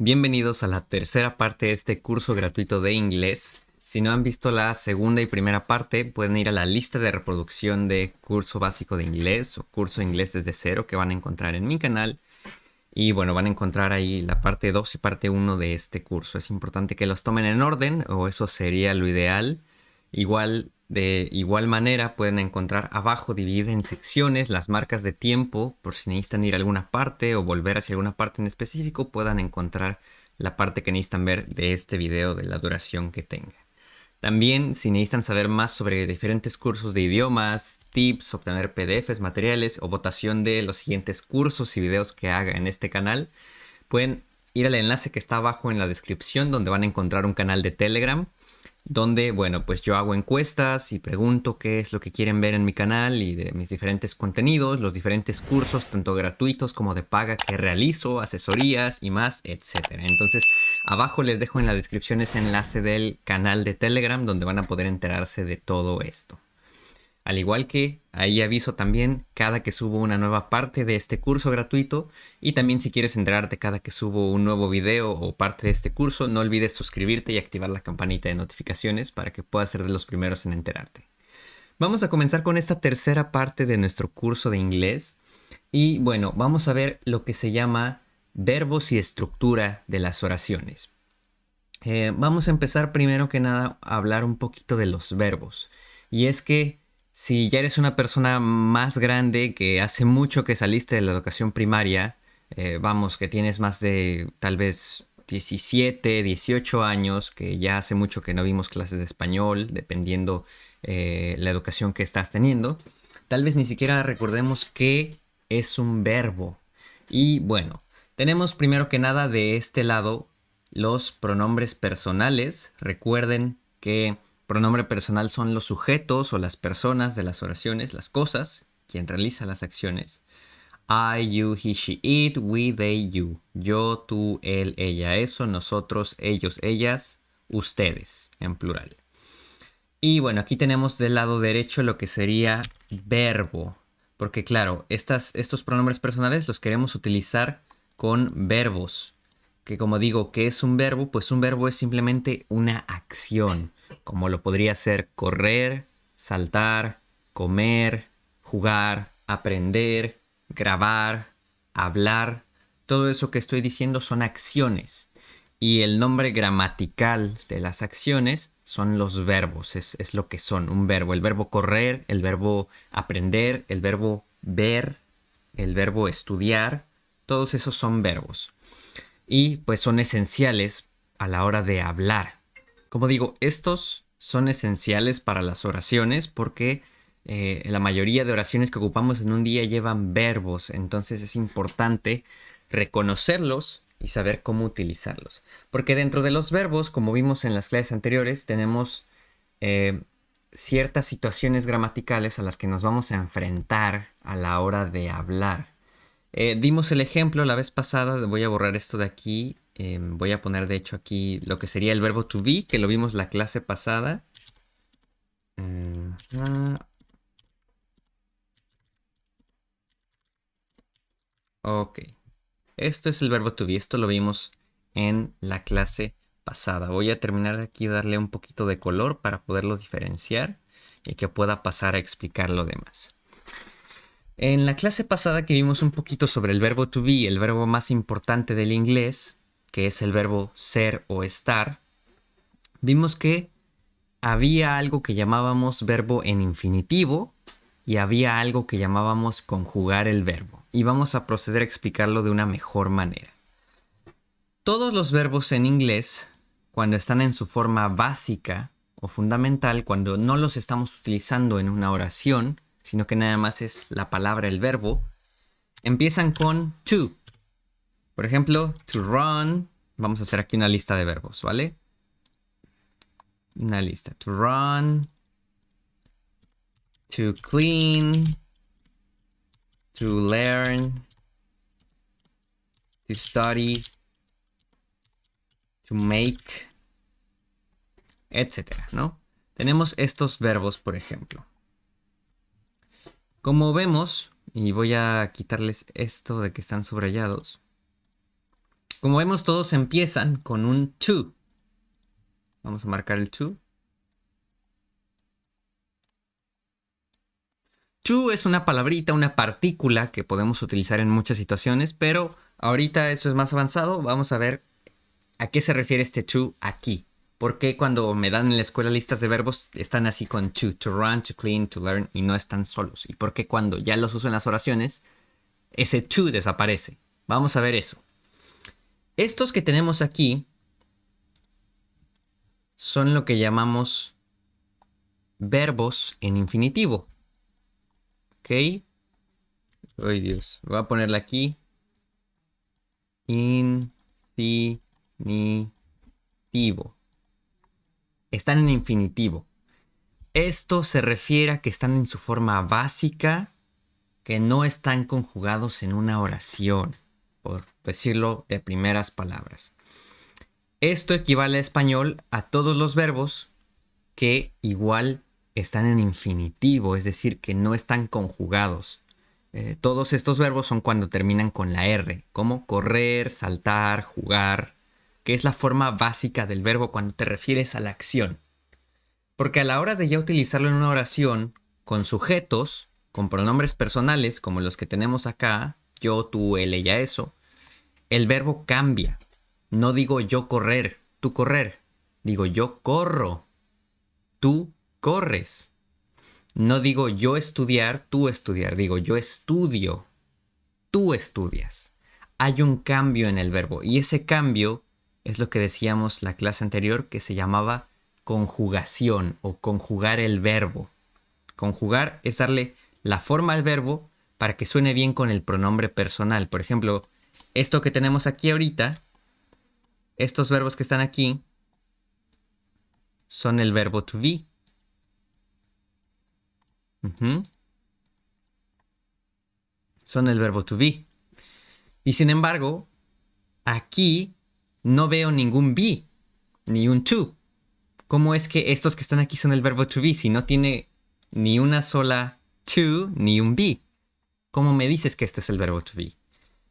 Bienvenidos a la tercera parte de este curso gratuito de inglés. Si no han visto la segunda y primera parte, pueden ir a la lista de reproducción de curso básico de inglés o curso inglés desde cero que van a encontrar en mi canal. Y bueno, van a encontrar ahí la parte 2 y parte uno de este curso. Es importante que los tomen en orden, o eso sería lo ideal. De igual manera, pueden encontrar abajo dividida en secciones las marcas de tiempo, por si necesitan ir a alguna parte o volver hacia alguna parte en específico, puedan encontrar la parte que necesitan ver de este video de la duración que tenga. También, si necesitan saber más sobre diferentes cursos de idiomas, tips, obtener PDFs, materiales o votación de los siguientes cursos y videos que haga en este canal, pueden ir al enlace que está abajo en la descripción, donde van a encontrar un canal de Telegram, donde, bueno, pues yo hago encuestas y pregunto qué es lo que quieren ver en mi canal y de mis diferentes contenidos, los diferentes cursos, tanto gratuitos como de paga que realizo, asesorías y más, etcétera. Entonces, abajo les dejo en la descripción ese enlace del canal de Telegram donde van a poder enterarse de todo esto. Al igual que ahí aviso también cada que subo una nueva parte de este curso gratuito, y también si quieres enterarte cada que subo un nuevo video o parte de este curso, no olvides suscribirte y activar la campanita de notificaciones para que puedas ser de los primeros en enterarte. Vamos a comenzar con esta tercera parte de nuestro curso de inglés y bueno, vamos a ver lo que se llama verbos y estructura de las oraciones. Vamos a empezar primero que nada a hablar un poquito de los verbos. Y es que si ya eres una persona más grande, que hace mucho que saliste de la educación primaria, vamos, que tienes más de tal vez 17, 18 años, que ya hace mucho que no vimos clases de español, dependiendo la educación que estás teniendo, tal vez ni siquiera recordemos qué es un verbo. Y bueno, tenemos primero que nada de este lado los pronombres personales. Recuerden que pronombre personal son los sujetos o las personas de las oraciones, las cosas, quien realiza las acciones. I, you, he, she, it, we, they, you. Yo, tú, él, ella, eso, nosotros, ellos, ellas, ustedes, en plural. Y bueno, aquí tenemos del lado derecho lo que sería verbo. Porque claro, estos pronombres personales los queremos utilizar con verbos. Que como digo, ¿qué es un verbo? Pues un verbo es simplemente una acción. Como lo podría ser correr, saltar, comer, jugar, aprender, grabar, hablar. Todo eso que estoy diciendo son acciones. Y el nombre gramatical de las acciones son los verbos, es lo que son un verbo. El verbo correr, el verbo aprender, el verbo ver, el verbo estudiar, todos esos son verbos. Y pues son esenciales a la hora de hablar. Como digo, estos son esenciales para las oraciones porque la mayoría de oraciones que ocupamos en un día llevan verbos, entonces es importante reconocerlos y saber cómo utilizarlos. Porque dentro de los verbos, como vimos en las clases anteriores, tenemos eh, ciertas situaciones gramaticales a las que nos vamos a enfrentar a la hora de hablar. Dimos el ejemplo la vez pasada, voy a borrar esto de aquí, voy a poner de hecho aquí lo que sería el verbo to be, que lo vimos la clase pasada. Ok, esto es el verbo to be, esto lo vimos en la clase pasada. Voy a terminar de aquí darle un poquito de color para poderlo diferenciar y que pueda pasar a explicar lo demás. En la clase pasada que vimos un poquito sobre el verbo to be, el verbo más importante del inglés, que es el verbo ser o estar, vimos que había algo que llamábamos verbo en infinitivo y había algo que llamábamos conjugar el verbo. Y vamos a proceder a explicarlo de una mejor manera. Todos los verbos en inglés, cuando están en su forma básica o fundamental, cuando no los estamos utilizando en una oración, sino que nada más es la palabra, el verbo, empiezan con to. Por ejemplo, to run. Vamos a hacer aquí una lista de verbos, ¿vale? Una lista. To run, to clean, to learn, to study, to make, etcétera, ¿no? Tenemos estos verbos, por ejemplo. Como vemos, y voy a quitarles esto de que están subrayados, Como vemos, todos empiezan con un to. Vamos a marcar el to. To es una palabrita, una partícula que podemos utilizar en muchas situaciones, pero ahorita eso es más avanzado. Vamos a ver a qué se refiere este to aquí. ¿Por qué cuando me dan en la escuela listas de verbos están así con to run, to clean, to learn y no están solos? ¿Y por qué cuando ya los uso en las oraciones ese to desaparece? Vamos a ver eso. Estos que tenemos aquí son lo que llamamos verbos en infinitivo. ¿Ok? Ay, Dios. Voy a ponerla aquí. Infinitivo. Están en infinitivo. Esto se refiere a que están en su forma básica, que no están conjugados en una oración, por decirlo de primeras palabras. Esto equivale a español a todos los verbos que igual están en infinitivo, es decir, que no están conjugados. Todos estos verbos son cuando terminan con la R, como correr, saltar, jugar, que es la forma básica del verbo cuando te refieres a la acción. Porque a la hora de ya utilizarlo en una oración, con sujetos, con pronombres personales, como los que tenemos acá, yo, tú, él, ella, eso, el verbo cambia. No digo yo correr, tú correr. Digo yo corro, tú corres. No digo yo estudiar, tú estudiar. Digo yo estudio, tú estudias. Hay un cambio en el verbo y ese cambio es lo que decíamos la clase anterior que se llamaba conjugación o conjugar el verbo. Conjugar es darle la forma al verbo para que suene bien con el pronombre personal. Por ejemplo, esto que tenemos aquí ahorita, estos verbos que están aquí, son el verbo to be. Son el verbo to be. Y sin embargo, aquí no veo ningún be, ni un to. ¿Cómo es que estos que están aquí son el verbo to be si no tiene ni una sola to ni un be? ¿Cómo me dices que esto es el verbo to be?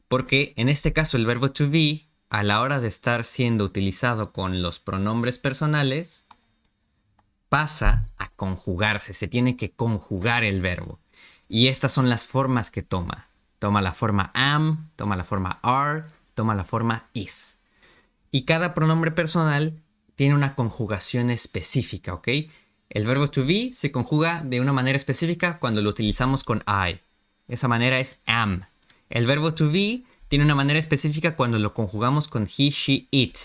Porque en este caso el verbo to be, a la hora de estar siendo utilizado con los pronombres personales, pasa a conjugarse, se tiene que conjugar el verbo. Y estas son las formas que toma. Toma la forma am, toma la forma are, toma la forma is. Y cada pronombre personal tiene una conjugación específica, ¿ok? El verbo to be se conjuga de una manera específica cuando lo utilizamos con I. Esa manera es am. El verbo to be tiene una manera específica cuando lo conjugamos con he, she, it.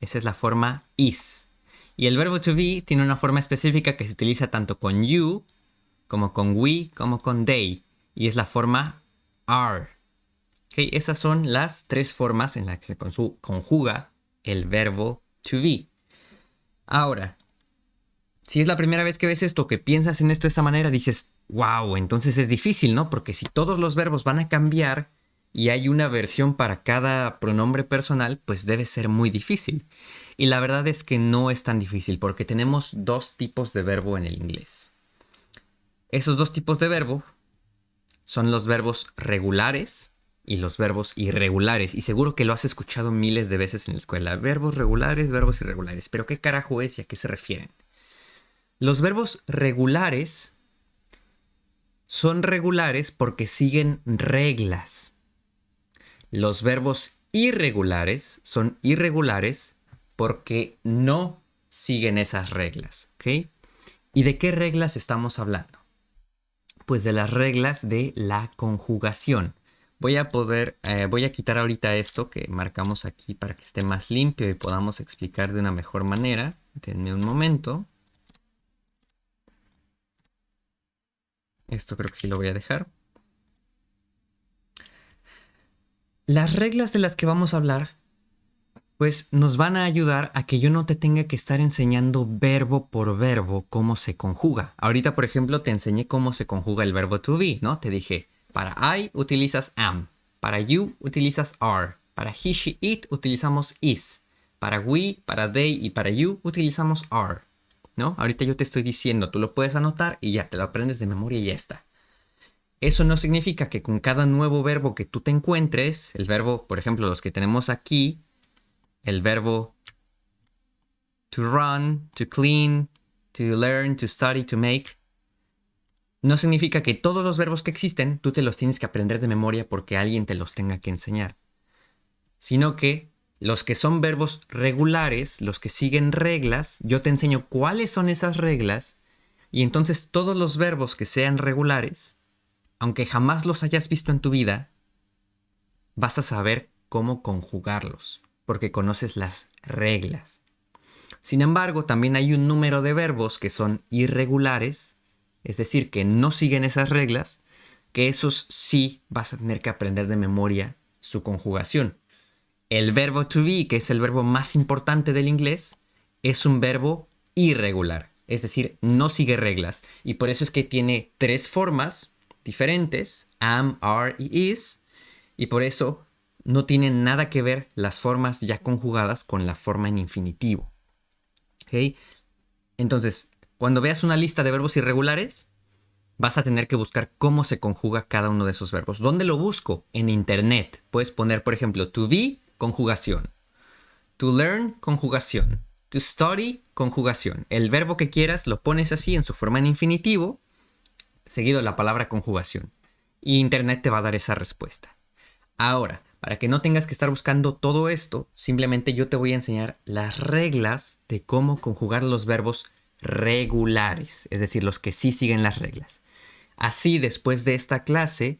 Esa es la forma is. Y el verbo to be tiene una forma específica que se utiliza tanto con you, como con we, como con they. Y es la forma are. ¿Okay? Esas son las tres formas en las que se conjuga el verbo to be. Ahora, si es la primera vez que ves esto, que piensas en esto de esta manera, dices, wow, entonces es difícil, ¿no? Porque si todos los verbos van a cambiar y hay una versión para cada pronombre personal, pues debe ser muy difícil. Y la verdad es que no es tan difícil porque tenemos dos tipos de verbo en el inglés. Esos dos tipos de verbo son los verbos regulares y los verbos irregulares. Y seguro que lo has escuchado miles de veces en la escuela. Verbos regulares, verbos irregulares. ¿Pero qué carajo es y a qué se refieren? Los verbos regulares son regulares porque siguen reglas. Los verbos irregulares son irregulares porque no siguen esas reglas, ¿ok? ¿Y de qué reglas estamos hablando? Pues de las reglas de la conjugación. Voy a quitar ahorita esto que marcamos aquí para que esté más limpio y podamos explicar de una mejor manera. Denme un momento. Esto creo que sí lo voy a dejar. Las reglas de las que vamos a hablar, pues nos van a ayudar a que yo no te tenga que estar enseñando verbo por verbo cómo se conjuga. Ahorita, por ejemplo, te enseñé cómo se conjuga el verbo to be, ¿no? Te dije, para I utilizas am, para you utilizas are, para he, she, it utilizamos is, para we, para they y para you utilizamos are, ¿no? Ahorita yo te estoy diciendo, tú lo puedes anotar y ya, te lo aprendes de memoria y ya está. eso no significa que con cada nuevo verbo que tú te encuentres, el verbo, por ejemplo, los que tenemos aquí, el verbo to run, to clean, to learn, to study, to make, no significa que todos los verbos que existen tú te los tienes que aprender de memoria porque alguien te los tenga que enseñar. Sino que los que son verbos regulares, los que siguen reglas, yo te enseño cuáles son esas reglas y entonces todos los verbos que sean regulares, aunque jamás los hayas visto en tu vida, vas a saber cómo conjugarlos, porque conoces las reglas. Sin embargo, también hay un número de verbos que son irregulares, es decir, que no siguen esas reglas, que esos sí vas a tener que aprender de memoria su conjugación. El verbo to be, que es el verbo más importante del inglés, es un verbo irregular, es decir, no sigue reglas. Y por eso es que tiene 3 formas diferentes, am, are y is, y por eso no tienen nada que ver las formas ya conjugadas con la forma en infinitivo. ¿Okay? Entonces, cuando veas una lista de verbos irregulares, vas a tener que buscar cómo se conjuga cada uno de esos verbos. ¿Dónde lo busco? En internet. Puedes poner, por ejemplo, to be, conjugación. To learn, conjugación. To study, conjugación. El verbo que quieras lo pones así en su forma en infinitivo, seguido de la palabra conjugación. Y internet te va a dar esa respuesta. Ahora, para que no tengas que estar buscando todo esto, simplemente yo te voy a enseñar las reglas de cómo conjugar los verbos regulares, es decir, los que sí siguen las reglas. Así, después de esta clase,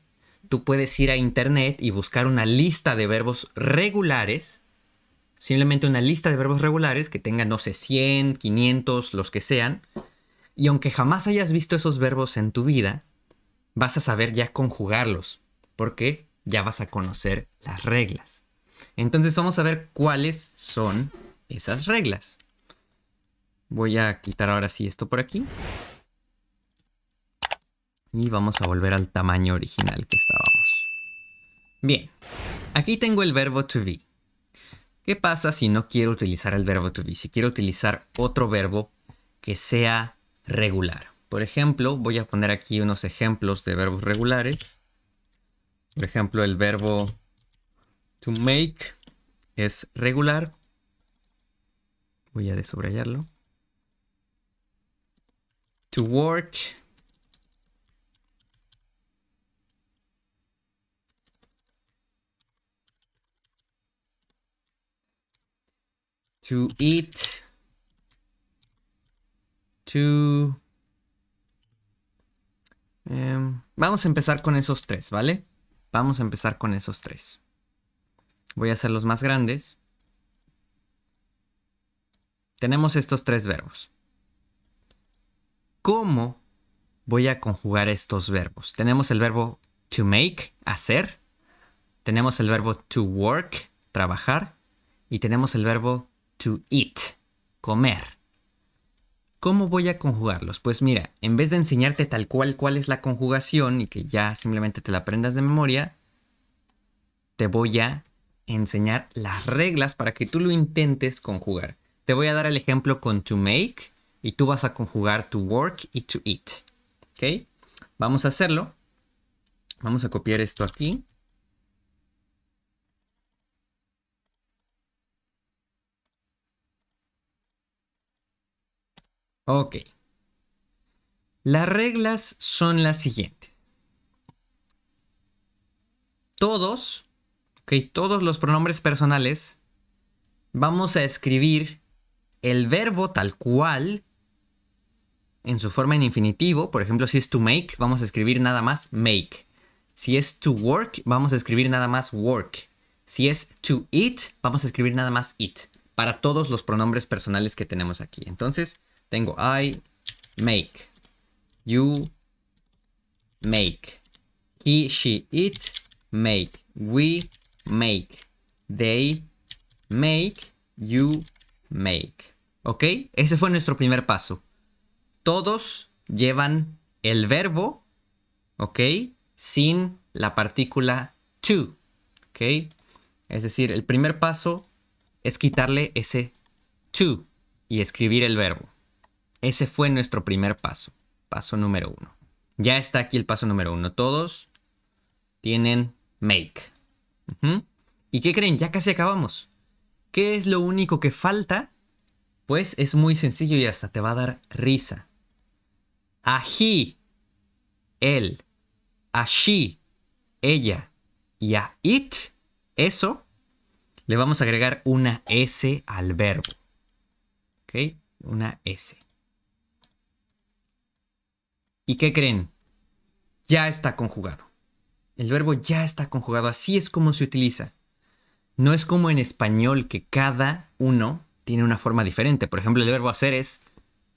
tú puedes ir a internet y buscar una lista de verbos regulares, simplemente una lista de verbos regulares que tengan, no sé, 100, 500, los que sean, y aunque jamás hayas visto esos verbos en tu vida, vas a saber ya conjugarlos, porque ya vas a conocer las reglas. Entonces vamos a ver cuáles son esas reglas. Voy a quitar ahora sí esto por aquí. Y vamos a volver al tamaño original que estábamos. Bien, aquí tengo el verbo to be. ¿Qué pasa si no quiero utilizar el verbo to be? Si quiero utilizar otro verbo que sea regular. Por ejemplo, voy a poner aquí unos ejemplos de verbos regulares. Por ejemplo, el verbo to make es regular. Voy a desubrayarlo. To work. To eat. To... vamos a empezar con esos 3, ¿vale? Vamos a empezar con esos 3. Voy a hacerlos más grandes. Tenemos estos 3 verbos. ¿Cómo voy a conjugar estos verbos? Tenemos el verbo to make, hacer. Tenemos el verbo to work, trabajar. Y tenemos el verbo to eat, comer. ¿Cómo voy a conjugarlos? Pues mira, en vez de enseñarte tal cual es la conjugación y que ya simplemente te la aprendas de memoria, te voy a enseñar las reglas para que tú lo intentes conjugar. Te voy a dar el ejemplo con to make y tú vas a conjugar to work y to eat. ¿Ok? Vamos a hacerlo. Vamos a copiar esto aquí. Ok. Las reglas son las siguientes. Todos los pronombres personales, vamos a escribir el verbo tal cual en su forma en infinitivo. Por ejemplo, si es to make, vamos a escribir nada más make. Si es to work, vamos a escribir nada más work. Si es to eat, vamos a escribir nada más eat. Para todos los pronombres personales que tenemos aquí. Entonces, tengo I make. You make. He, she, it make. We make. They make. You make. ¿Ok? Ese fue nuestro primer paso. Todos llevan el verbo, ¿ok? Sin la partícula to, ¿ok? Es decir, el primer paso es quitarle ese to y escribir el verbo. Ese fue nuestro primer paso. Paso número 1. Ya está aquí el paso número 1. Todos tienen make. ¿Y qué creen? Ya casi acabamos. ¿Qué es lo único que falta? Pues es muy sencillo y hasta te va a dar risa. A he, él. A she, ella. Y a it, eso, le vamos a agregar una S al verbo. ¿Ok? Una S. ¿Y qué creen? Ya está conjugado. El verbo ya está conjugado. Así es como se utiliza. No es como en español que cada uno tiene una forma diferente. Por ejemplo, el verbo hacer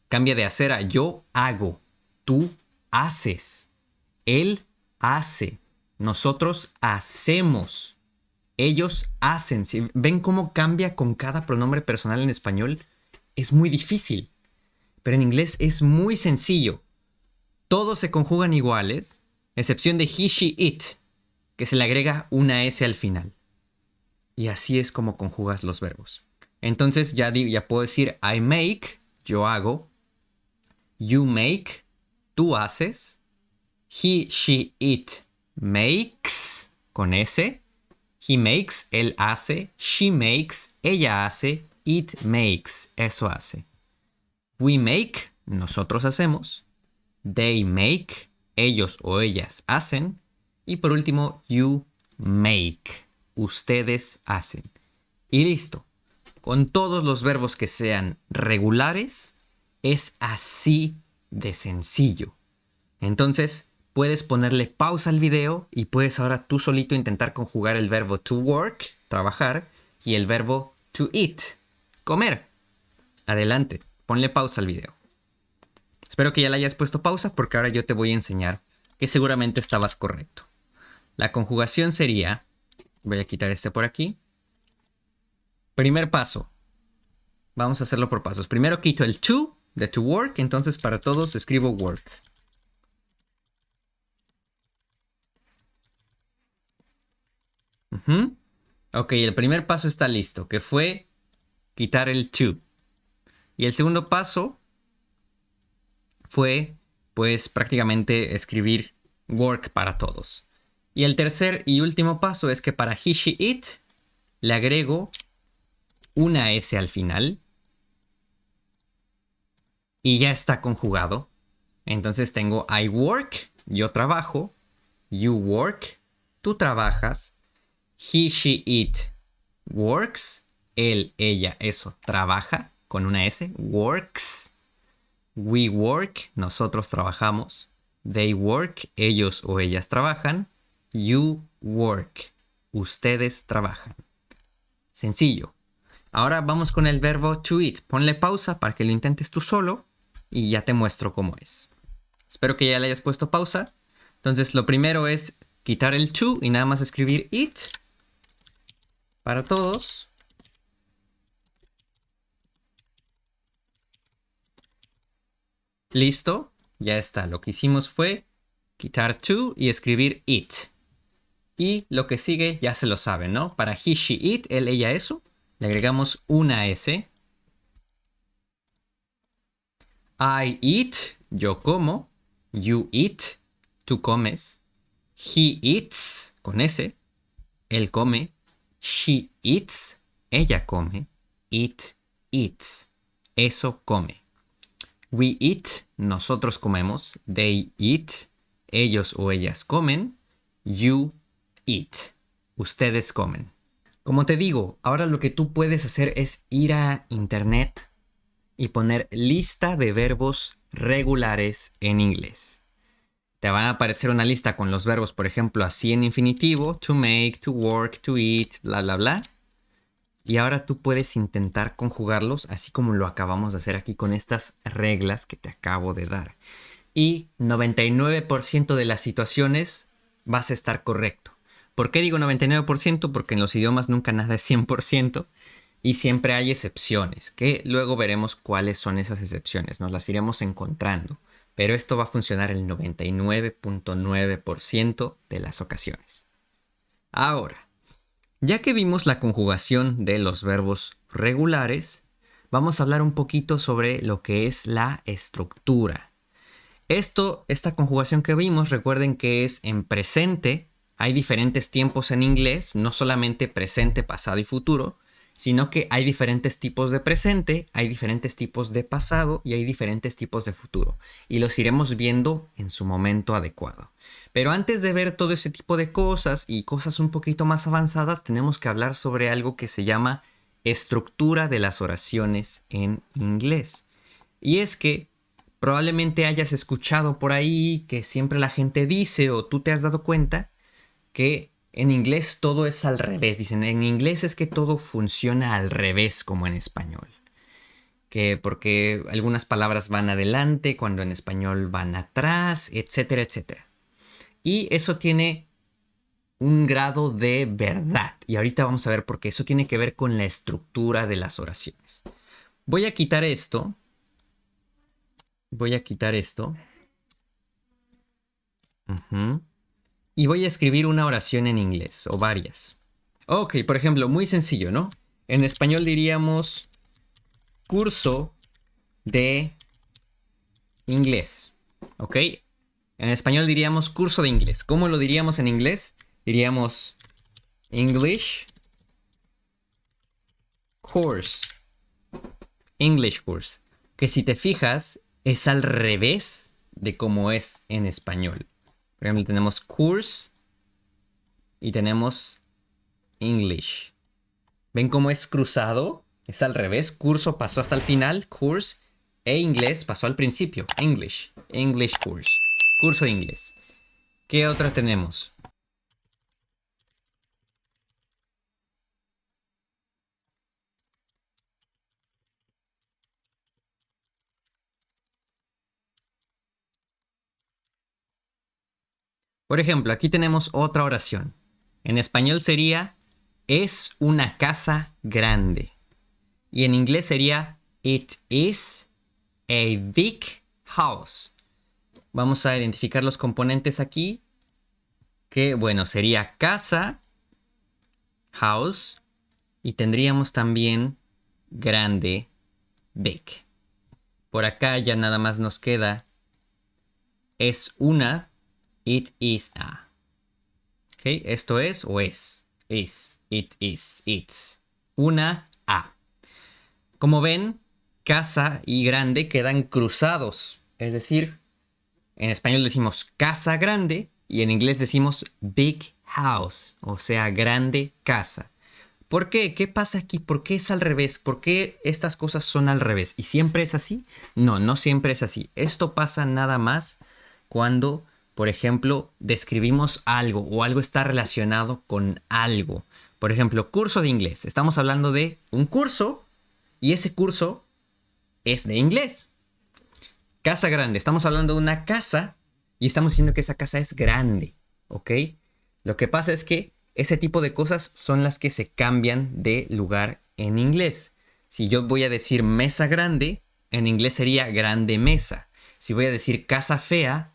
cambia de hacer a yo hago, tú haces, él hace, nosotros hacemos, ellos hacen. Si ven cómo cambia con cada pronombre personal en español, es muy difícil. Pero en inglés es muy sencillo. Todos se conjugan iguales, excepción de he, she, it, que se le agrega una S al final. Y así es como conjugas los verbos. Entonces ya puedo decir I make, yo hago. You make, tú haces. He, she, it makes, con S. He makes, él hace. She makes, ella hace. It makes, eso hace. We make, nosotros hacemos. They make, ellos o ellas hacen. Y por último, you make, ustedes hacen. Y listo. Con todos los verbos que sean regulares, es así de sencillo. Entonces, puedes ponerle pausa al video y puedes ahora tú solito intentar conjugar el verbo to work, trabajar, y el verbo to eat, comer. Adelante, ponle pausa al video. Espero que ya le hayas puesto pausa porque ahora yo te voy a enseñar que seguramente estabas correcto. La conjugación sería, voy a quitar este por aquí. Primer paso. Vamos a hacerlo por pasos. Primero quito el to de to work. Entonces para todos escribo work. Ok, el primer paso está listo, que fue quitar el to. Y el segundo paso fue, pues, prácticamente escribir work para todos. Y el tercer y último paso es que para he, she, it le agrego una S al final. Y ya está conjugado. Entonces tengo I work, yo trabajo. You work, tú trabajas. He, she, it works. Él, ella, eso, trabaja con una S. Works. We work, nosotros trabajamos. They work, ellos o ellas trabajan. You work, ustedes trabajan. Sencillo. Ahora vamos con el verbo to eat. Ponle pausa para que lo intentes tú solo y ya te muestro cómo es. Espero que ya le hayas puesto pausa. Entonces lo primero es quitar el to y nada más escribir eat para todos. Listo, ya está. Lo que hicimos fue quitar to y escribir eat. Y lo que sigue ya se lo saben, ¿no? Para he, she, it, él, ella, eso, le agregamos una S. I eat, yo como. You eat, tú comes. He eats, con S, él come. She eats, ella come. It eats, eso come. We eat, nosotros comemos. They eat, ellos o ellas comen. You eat, ustedes comen. Como te digo, ahora lo que tú puedes hacer es ir a internet y poner lista de verbos regulares en inglés. Te van a aparecer una lista con los verbos, por ejemplo, así en infinitivo, to make, to work, to eat, bla, bla, bla. Y ahora tú puedes intentar conjugarlos así como lo acabamos de hacer aquí con estas reglas que te acabo de dar. Y 99% de las situaciones vas a estar correcto. ¿Por qué digo 99%? Porque en los idiomas nunca nada es 100% y siempre hay excepciones, que luego veremos cuáles son esas excepciones. Nos las iremos encontrando. Pero esto va a funcionar el 99.9% de las ocasiones. Ahora, ya que vimos la conjugación de los verbos regulares, vamos a hablar un poquito sobre lo que es la estructura. Esta conjugación que vimos, recuerden que es en presente. Hay diferentes tiempos en inglés, no solamente presente, pasado y futuro, sino que hay diferentes tipos de presente, hay diferentes tipos de pasado y hay diferentes tipos de futuro. Y los iremos viendo en su momento adecuado. Pero antes de ver todo ese tipo de cosas y cosas un poquito más avanzadas, tenemos que hablar sobre algo que se llama estructura de las oraciones en inglés. Y es que probablemente hayas escuchado por ahí que siempre la gente dice o tú te has dado cuenta que en inglés todo es al revés. Dicen, en inglés es que todo funciona al revés como en español. Que porque algunas palabras van adelante cuando en español van atrás, etcétera, etcétera. Y eso tiene un grado de verdad. Y ahorita vamos a ver por qué. Eso tiene que ver con la estructura de las oraciones. Voy a quitar esto. Voy a quitar esto. Y voy a escribir una oración en inglés, o varias. Ok, por ejemplo, muy sencillo, ¿no? En español diríamos curso de inglés. ¿Ok? En español diríamos curso de inglés. ¿Cómo lo diríamos en inglés? Diríamos English course. English course. Que si te fijas, es al revés de cómo es en español. Por ejemplo, tenemos course y tenemos English. ¿Ven cómo es cruzado? Es al revés. Curso pasó hasta el final, course. E inglés pasó al principio, English. English course. Curso de inglés. ¿Qué otra tenemos? Por ejemplo, aquí tenemos otra oración. En español sería es una casa grande. Y en inglés sería it is a big house. Vamos a identificar los componentes aquí. Que bueno, sería casa, house. Y tendríamos también grande, big. Por acá ya nada más nos queda es una, it is a. ¿Ok? Esto es o es. Is, it is, it's. Una a. Como ven, casa y grande quedan cruzados. Es decir, en español decimos casa grande y en inglés decimos big house, o sea, grande casa. ¿Por qué? ¿Qué pasa aquí? ¿Por qué es al revés? ¿Por qué estas cosas son al revés? ¿Y siempre es así? No, no siempre es así. Esto pasa nada más cuando, por ejemplo, describimos algo o algo está relacionado con algo. Por ejemplo, curso de inglés. Estamos hablando de un curso y ese curso es de inglés. Casa grande. Estamos hablando de una casa y estamos diciendo que esa casa es grande. ¿Ok? Lo que pasa es que ese tipo de cosas son las que se cambian de lugar en inglés. Si yo voy a decir mesa grande, en inglés sería grande mesa. Si voy a decir casa fea,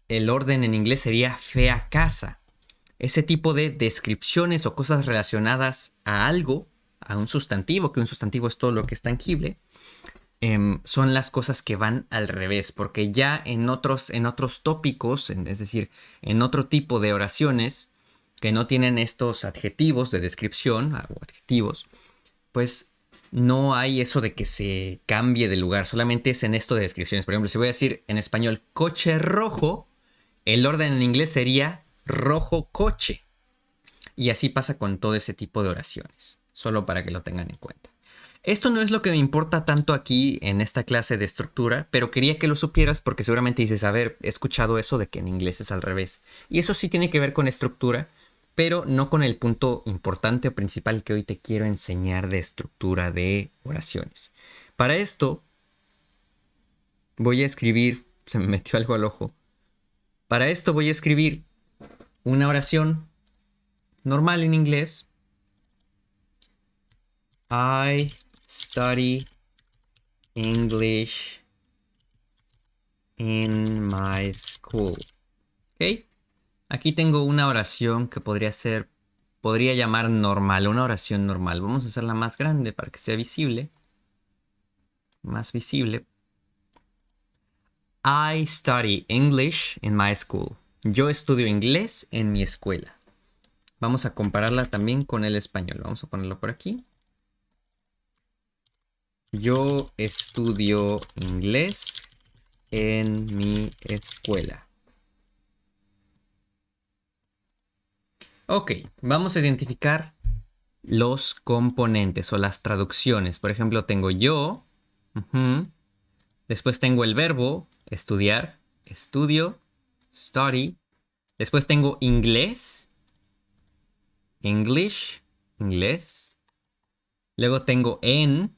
el orden en inglés sería fea casa. Ese tipo de descripciones o cosas relacionadas a algo, a un sustantivo, que un sustantivo es todo lo que es tangible, son las cosas que van al revés, porque ya en otros tópicos, es decir, en otro tipo de oraciones que no tienen estos adjetivos de descripción o adjetivos, pues no hay eso de que se cambie de lugar, solamente es en esto de descripciones. Por ejemplo, si voy a decir en español coche rojo, el orden en inglés sería rojo coche. Y así pasa con todo ese tipo de oraciones, solo para que lo tengan en cuenta. Esto no es lo que me importa tanto aquí en esta clase de estructura, pero quería que lo supieras porque seguramente dices, a ver, he escuchado eso de que en inglés es al revés. Y eso sí tiene que ver con estructura, pero no con el punto importante o principal que hoy te quiero enseñar de estructura de oraciones. Para esto, voy a escribir, se me metió algo al ojo. Para esto voy a escribir una oración normal en inglés. I study English in my school. ¿Ok? Aquí tengo una oración que podría llamar normal, una oración normal. Vamos a hacerla más grande para que sea visible. Más visible. I study English in my school. Yo estudio inglés en mi escuela. Vamos a compararla también con el español. Vamos a ponerlo por aquí. Yo estudio inglés en mi escuela. Ok, vamos a identificar los componentes o las traducciones. Por ejemplo, tengo yo. Después tengo el verbo estudiar, estudio, study. Después tengo inglés, English, inglés. Luego tengo in.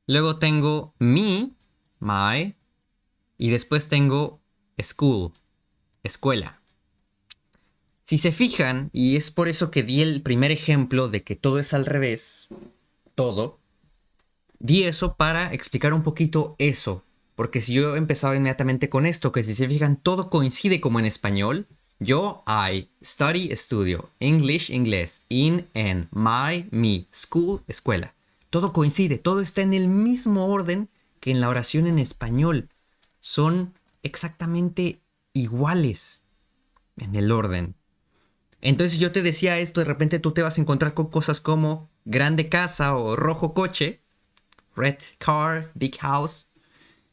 Luego tengo me, my. Y después tengo school, escuela. Si se fijan, y es por eso que di el primer ejemplo de que todo es al revés, todo, di eso para explicar un poquito eso. Porque si yo empezaba inmediatamente con esto, que si se fijan, todo coincide como en español. Yo, I, study, estudio, English, inglés, in, en, my, me, school, escuela. Todo coincide, todo está en el mismo orden que en la oración en español. Son exactamente iguales en el orden. Entonces yo te decía esto, de repente tú te vas a encontrar con cosas como grande casa o rojo coche, red car, big house.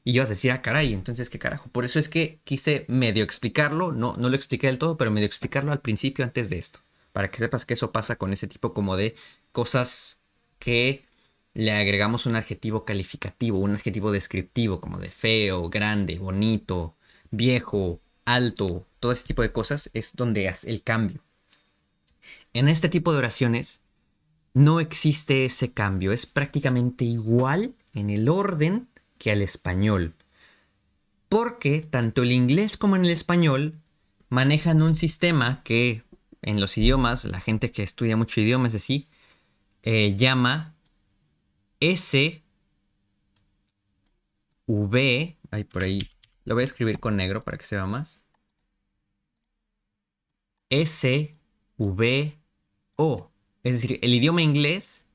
Y yo vas a decir, ah, caray, entonces qué carajo. Por eso es que quise medio explicarlo, no lo expliqué del todo, pero medio explicarlo al principio antes de esto. Para que sepas que eso pasa con ese tipo como de cosas que le agregamos un adjetivo calificativo, un adjetivo descriptivo, como de feo, grande, bonito, viejo, alto, todo ese tipo de cosas es donde hace el cambio. En este tipo de oraciones no existe ese cambio, es prácticamente igual en el orden que al español. Porque tanto el inglés como en el español manejan un sistema que en los idiomas, la gente que estudia mucho idiomas así, llama SV, ahí por ahí, lo voy a escribir con negro para que se vea más. SVO. Es decir, el idioma inglés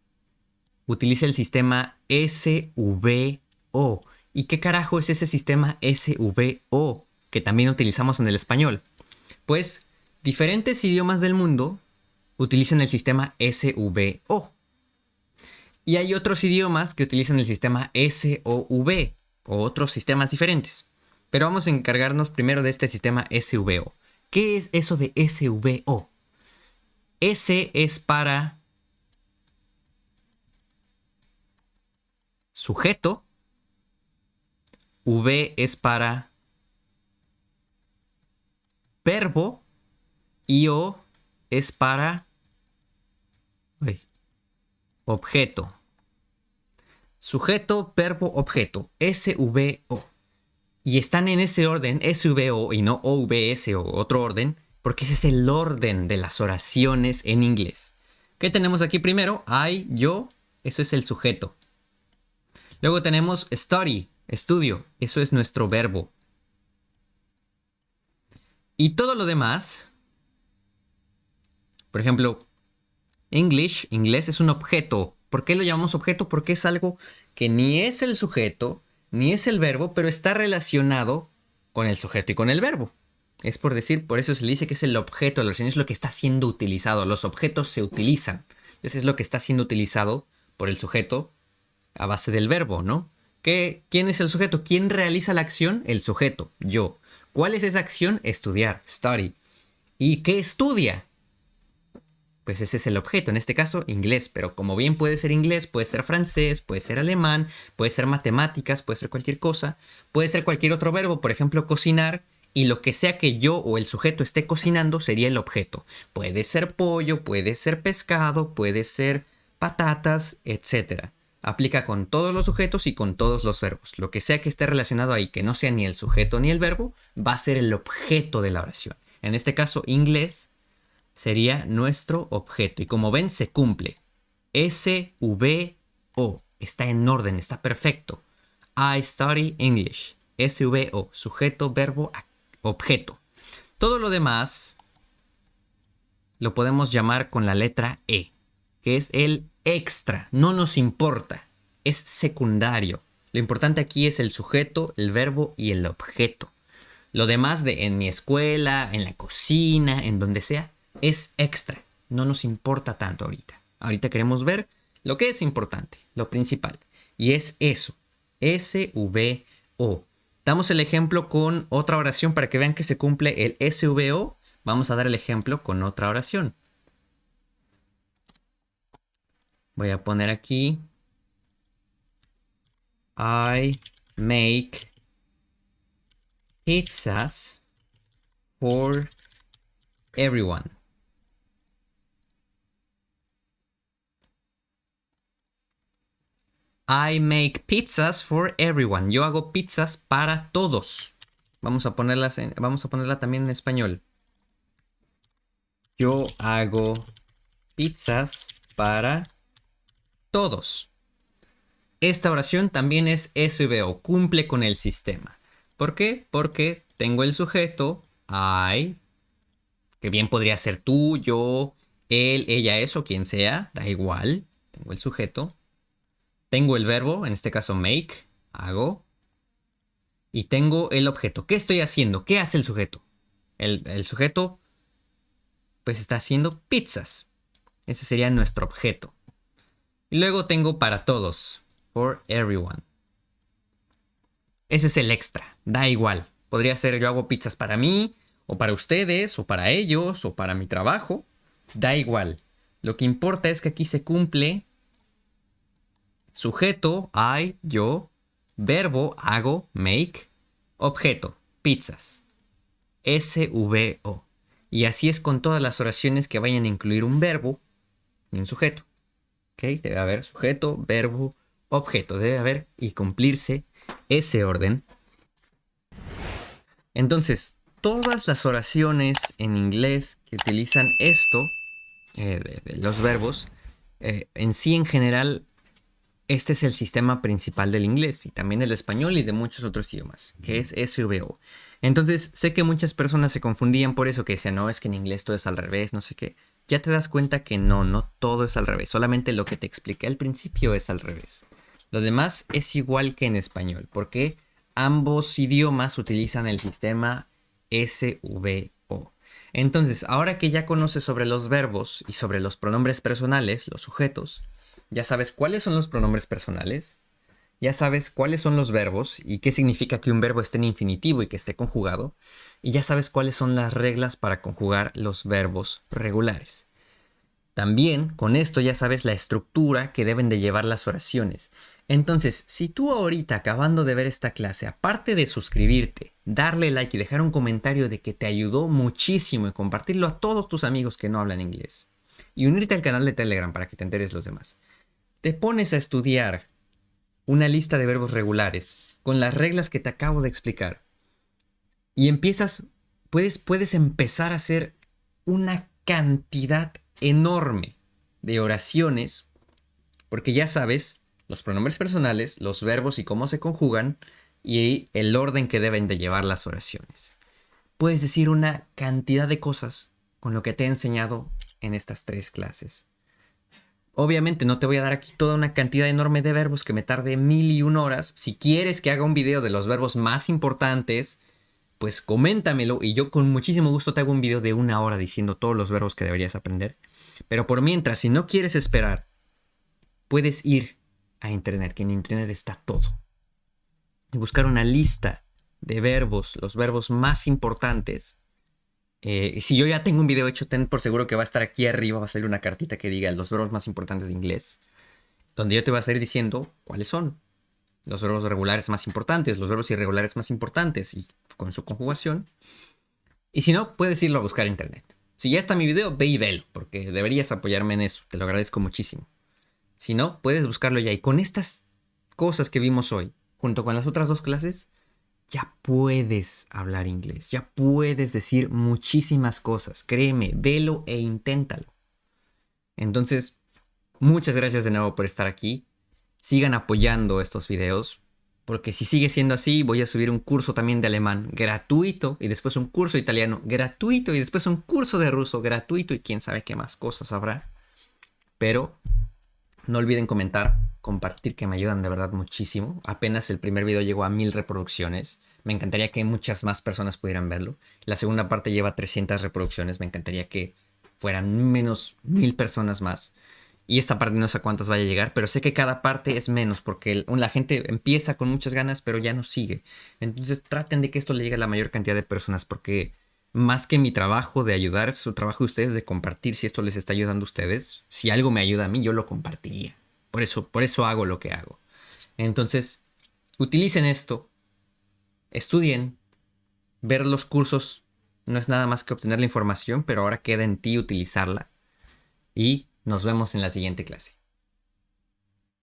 utiliza el sistema SVO. ¿Y qué carajo es ese sistema SVO que también utilizamos en el español? Pues diferentes idiomas del mundo utilizan el sistema SVO. Y hay otros idiomas que utilizan el sistema SOV o otros sistemas diferentes. Pero vamos a encargarnos primero de este sistema SVO. ¿Qué es eso de SVO? S es para sujeto. V es para verbo. Y O es para objeto. Sujeto, verbo, objeto. SVO. Y están en ese orden, SVO y no OVS o otro orden, porque ese es el orden de las oraciones en inglés. ¿Qué tenemos aquí primero? I, yo, eso es el sujeto. Luego tenemos study, estudio, eso es nuestro verbo. Y todo lo demás, por ejemplo, English, inglés es un objeto. ¿Por qué lo llamamos objeto? Porque es algo que ni es el sujeto, ni es el verbo, pero está relacionado con el sujeto y con el verbo. Es por decir, por eso se le dice que es el objeto de la oración, es lo que está siendo utilizado. Los objetos se utilizan. Entonces es lo que está siendo utilizado por el sujeto a base del verbo, ¿no? ¿Quién es el sujeto? ¿Quién realiza la acción? El sujeto, yo. ¿Cuál es esa acción? Estudiar, study. ¿Y qué estudia? Pues ese es el objeto, en este caso inglés, pero como bien puede ser inglés, puede ser francés, puede ser alemán, puede ser matemáticas, puede ser cualquier cosa, puede ser cualquier otro verbo, por ejemplo cocinar, y lo que sea que yo o el sujeto esté cocinando sería el objeto. Puede ser pollo, puede ser pescado, puede ser patatas, etc. Aplica con todos los sujetos y con todos los verbos. Lo que sea que esté relacionado ahí, que no sea ni el sujeto ni el verbo, va a ser el objeto de la oración. En este caso, inglés sería nuestro objeto. Y como ven, se cumple. SVO. Está en orden, está perfecto. I study English. SVO. Sujeto, verbo, objeto. Todo lo demás lo podemos llamar con la letra E, que es el extra. No nos importa. es secundario. Lo importante aquí es el sujeto, el verbo y el objeto. Lo demás de en mi escuela, en la cocina, en donde sea, es extra. No nos importa tanto ahorita. Ahorita queremos ver lo que es importante, lo principal. Y es eso. SVO. Damos el ejemplo con otra oración para que vean que se cumple el SVO. Vamos a dar el ejemplo con otra oración. Voy a poner aquí. I make pizzas for everyone. I make pizzas for everyone. Yo hago pizzas para todos. Vamos a ponerla también en español. Yo hago pizzas para todos. Esta oración también es SVO, cumple con el sistema. ¿Por qué? Porque tengo el sujeto, I, que bien podría ser tú, yo, él, ella, eso, quien sea, da igual. Tengo el sujeto. Tengo el verbo, en este caso make, hago. Y tengo el objeto. ¿Qué estoy haciendo? ¿Qué hace el sujeto? El sujeto, pues está haciendo pizzas. Ese sería nuestro objeto. Y luego tengo para todos. For everyone. Ese es el extra. Da igual. Podría ser yo hago pizzas para mí, o para ustedes, o para ellos, o para mi trabajo. Da igual. Lo que importa es que aquí se cumple sujeto, I, yo, verbo, hago, make, objeto, pizzas. SVO. Y así es con todas las oraciones que vayan a incluir un verbo y un sujeto. ¿Ok? Debe haber sujeto, verbo, objeto. Debe haber y cumplirse ese orden. Entonces, todas las oraciones en inglés que utilizan esto, de los verbos, en sí en general, este es el sistema principal del inglés y también del español y de muchos otros idiomas, que es SVO. Entonces, sé que muchas personas se confundían por eso, que decían, no, es que en inglés todo es al revés, no sé qué. Ya te das cuenta que no todo es al revés. Solamente lo que te expliqué al principio es al revés. Lo demás es igual que en español, porque ambos idiomas utilizan el sistema SVO. Entonces, ahora que ya conoces sobre los verbos y sobre los pronombres personales, los sujetos, ya sabes cuáles son los pronombres personales, ya sabes cuáles son los verbos y qué significa que un verbo esté en infinitivo y que esté conjugado, y ya sabes cuáles son las reglas para conjugar los verbos regulares. También con esto ya sabes la estructura que deben de llevar las oraciones. Entonces, si tú ahorita acabando de ver esta clase, aparte de suscribirte, darle like y dejar un comentario de que te ayudó muchísimo y compartirlo a todos tus amigos que no hablan inglés, y unirte al canal de Telegram para que te enteres los demás, te pones a estudiar una lista de verbos regulares con las reglas que te acabo de explicar y puedes empezar a hacer una cantidad enorme de oraciones porque ya sabes los pronombres personales, los verbos y cómo se conjugan y el orden que deben de llevar las oraciones. Puedes decir una cantidad de cosas con lo que te he enseñado en estas 3 clases. Obviamente no te voy a dar aquí toda una cantidad enorme de verbos que me tarde 1001 horas. Si quieres que haga un video de los verbos más importantes, pues coméntamelo y yo con muchísimo gusto te hago un video de 1 hora diciendo todos los verbos que deberías aprender. Pero por mientras, si no quieres esperar, puedes ir a internet, que en internet está todo. Y buscar una lista de verbos, los verbos más importantes. Si yo ya tengo un video hecho, ten por seguro que va a estar aquí arriba, va a salir una cartita que diga los verbos más importantes de inglés, donde yo te voy a estar diciendo cuáles son los verbos regulares más importantes, los verbos irregulares más importantes y con su conjugación. Y si no, puedes irlo a buscar en internet. Si ya está mi video, ve y velo, porque deberías apoyarme en eso, te lo agradezco muchísimo. Si no, puedes buscarlo ya. Y con estas cosas que vimos hoy, junto con las otras 2 clases, ya puedes hablar inglés, ya puedes decir muchísimas cosas. Créeme, velo e inténtalo. Entonces, muchas gracias de nuevo por estar aquí. Sigan apoyando estos videos, porque si sigue siendo así, voy a subir un curso también de alemán gratuito, y después un curso de italiano gratuito, y después un curso de ruso gratuito, y quién sabe qué más cosas habrá. Pero no olviden comentar compartir, que me ayudan de verdad muchísimo. Apenas el primer video llegó a 1000 reproducciones. Me encantaría que muchas más personas pudieran verlo. La segunda parte lleva 300 reproducciones. Me encantaría que fueran menos 1000 personas más. Y esta parte no sé a cuántas vaya a llegar, pero sé que cada parte es menos porque la gente empieza con muchas ganas, pero ya no sigue. Entonces traten de que esto le llegue a la mayor cantidad de personas porque más que mi trabajo de ayudar, su trabajo de ustedes de compartir si esto les está ayudando a ustedes. Si algo me ayuda a mí, yo lo compartiría. Por eso hago lo que hago. Entonces, utilicen esto, estudien, ver los cursos no es nada más que obtener la información, pero ahora queda en ti utilizarla. Y nos vemos en la siguiente clase.